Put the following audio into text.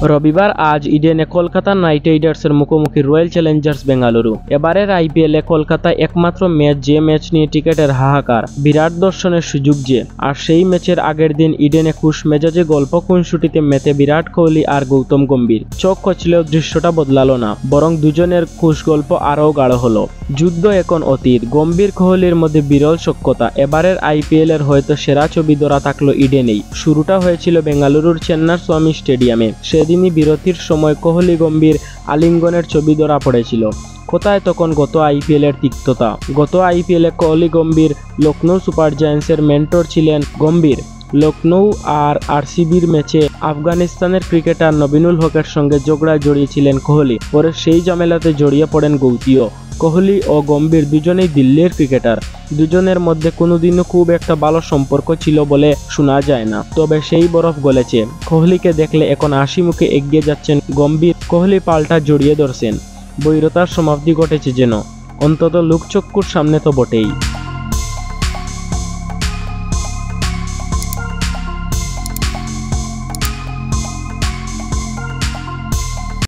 রবিবার আজ ইডেনে কলকাতা নাইট রাইডার্সের মুখোমুখি রয়্যাল চ্যালেঞ্জার্স বেঙ্গালুরু। এবারের আইপিএলে কলকাতা একমাত্র ম্যাচ, যে ম্যাচ নিয়ে টিকেটের হাহাকার, বিরাট দর্শনের সুযোগ যে। আর সেই ম্যাচের আগের দিন ইডেনে খুশ মেজাজে গল্প খুনসুটিতে মেতে বিরাট কোহলি আর গৌতম গম্ভীর। চোখ কচলেও দৃশ্যটা বদলালো না, বরং দুজনের খুশ গল্প আরও গাঢ় হলো। যুদ্ধ এখন অতীত, গম্ভীর কোহলির মধ্যে বিরল সখ্যতা। এবারের আইপিএলের হয়তো সেরা ছবি ধরা থাকলো ইডেনেই। শুরুটা হয়েছিল বেঙ্গালুরুর চেন্নাস্বামী স্টেডিয়ামে। সেদিনই বিরতির সময় কোহলি গম্ভীর আলিঙ্গনের ছবি ধরা পড়েছিল। কোথায় তখন গত আইপিএলের তিক্ততা? গত আইপিএলে কোহলি গম্ভীর লখনৌ সুপার জায়ান্টসের মেন্টর ছিলেন গম্ভীর। লখনৌ আর আরসিবির ম্যাচে আফগানিস্তানের ক্রিকেটার নবীনুল হকের সঙ্গে ঝগড়ায় জড়িয়েছিলেন কোহলি। পরে সেই ঝামেলাতে জড়িয়ে পড়েন গৌতীয়। কোহলি ও গম্ভীর দুজনেই দিল্লির ক্রিকেটার। দুজনের মধ্যে কোনোদিনও খুব একটা ভালো সম্পর্ক ছিল বলে শোনা যায় না। তবে সেই বরফ গলেছে। কোহলিকে দেখলে এখন হাসি মুখে এগিয়ে যাচ্ছেন গম্ভীর। কোহলি পাল্টা জড়িয়ে ধরছেন। বৈরতার সমাপ্তি ঘটেছে যেন, অন্তত লোকচক্ষুর সামনে তো বটেই।